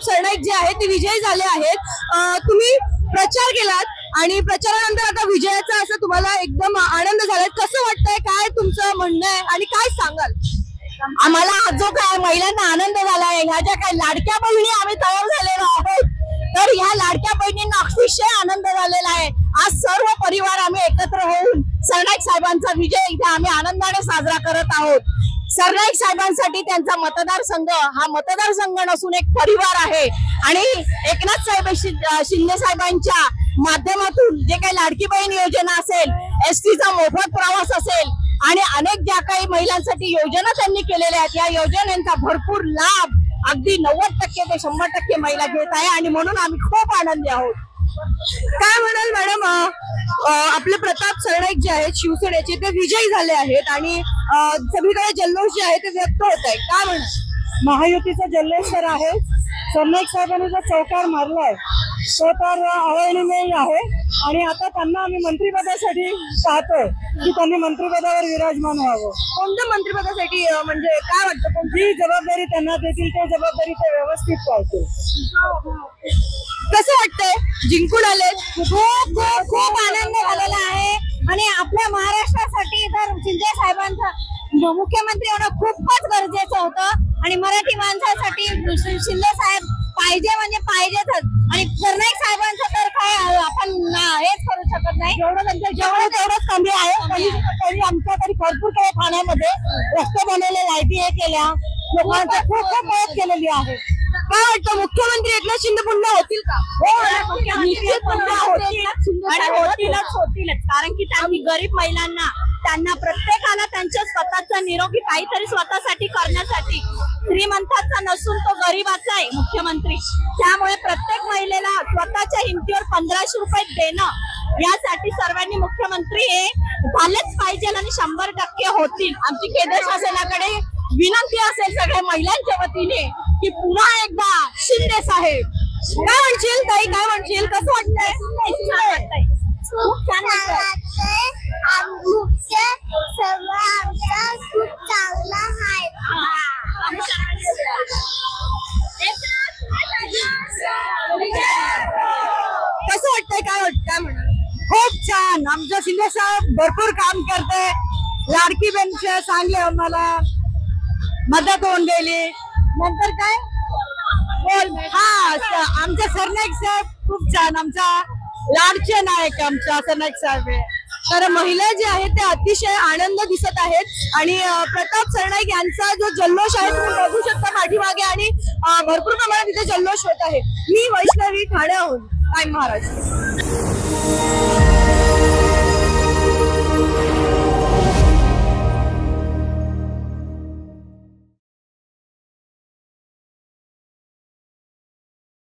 सरनाईक जे आहेत ते विजयी झाले आहेत। तुम्ही प्रचार केलात आणि प्रचारानंतर आता विजयाचा असं तुम्हाला एकदम आनंद झालाय, कसं वाटतंय, काय तुमचं म्हणणं आहे आणि काय सांगाल? आम्हाला जो काय महिलांना आनंद झालाय, ह्या ज्या काही लाडक्या बहिणी आम्ही तयार झालेलो आहोत, तर ह्या लाडक्या बहिणींना अतिशय आनंद झालेला आहे। आज सर्व परिवार आम्ही एकत्र होऊन सरनाईक साहेबांचा विजय इथे आम्ही आनंदाने साजरा करत आहोत। सरनाईक साहेबांसाठी त्यांचा मतदारसंघ हा मतदारसंघ नसून एक परिवार आहे आणि एकनाथ साहेब शिंदे साहेबांच्या माध्यमातून जे काही लाडकी बहीण योजना असेल, एसटीचा मोफत प्रवास असेल आणि अनेक ज्या काही महिलांसाठी योजना त्यांनी केलेल्या आहेत, या योजनांचा भरपूर लाभ अगदी 90% ते 100% महिला घेत आहे आणि म्हणून आम्ही खूप आनंदी आहोत। काय म्हणाल मॅडम, आपले प्रताप सरनाईक जे आहेत शिवसेनेचे ते विजयी झाले आहेत आणि सगळीकडे जल्लोष जे आहे ते व्यक्त होत आहे, काय म्हणाल? महायुतीचा जल्लोष तर आहे। सरनाईक साहेबांनी जो चौकार मारलाय तो तर अवैधमेय आहे आणि आता त्यांना आम्ही मंत्रिपदासाठी पाहतोय की त्यांनी मंत्रिपदावर विराजमान व्हावं। कोणत्या मंत्रिपदासाठी, म्हणजे काय वाटतं कोणती जबाबदारी त्यांना देतील ते जबाबदारी ते व्यवस्थित पाहतील। कसं वाटतंय, जिंकून आले? खूप खूप खूप आनंद झालेला आहे आणि आपल्या महाराष्ट्रासाठी तर शिंदे साहेबांचा मुख्यमंत्री होणं खूपच गरजेचं होतं आणि मराठी माणसासाठी शिंदे साहेब पाहिजे म्हणजे पाहिजेच आणि सरनाईक साहेबांचं तर काय आपण हेच करू शकत नाही। जेवढं तेवढंच कमी आहे। तरी आमच्या तरी भरपूर काही ठाण्यामध्ये रस्ते बनवले, लाईटी हे केल्या, लोकांचा खूप खूप मदत केलेली आहे। काय वाटतं, मुख्यमंत्री एकनाथ शिंदे पुन्हा होतील का? होतीलच, कारण की त्यांनी गरीब महिलांना, त्यांना प्रत्येकाला त्यांच्या स्वतःचा निरोगी काहीतरी स्वतःसाठी करण्यासाठी, श्रीमंताचा नसून तो गरीबाचा आहे मुख्यमंत्री, त्यामुळे प्रत्येक महिलेला स्वतःच्या हिमतीवर 1500 रुपये देणं यासाठी सर्वांनी मुख्यमंत्री हे झालेच पाहिजे आणि 100% होतील। आमची केंद्र शासनाकडे विनंती असेल सगळ्या महिलांच्या वतीने की पुन्हा एकदा शिंदे साहेब। काय म्हणशील ताई, काय म्हणशील, कसं वाटतंय? खूप छान वाटतंय। खूप चांगला आहे। कसं वाटतंय, काय म्हणाल? खूप छान, आमच्या शिंदे साहेब भरपूर काम करते। लाडकी बहीणचे चांगले आम्हाला मदत होऊन गेली, नंतर काय आमच्या सरनाईक साहेब खूप छान, आमचा लाडचे नायक आमच्या सरनाईक साहेब। तर महिला जे आहेत ते अतिशय आनंद दिसत आहेत आणि प्रताप सरनाईक यांचा जो जल्लोष आहे तुम्ही बघू शकता पाठीमागे आणि भरपूर प्रमाणात इथे जल्लोष होत आहे। मी वैष्णवी, ठाण्याहून, टाइम महाराष्ट्र।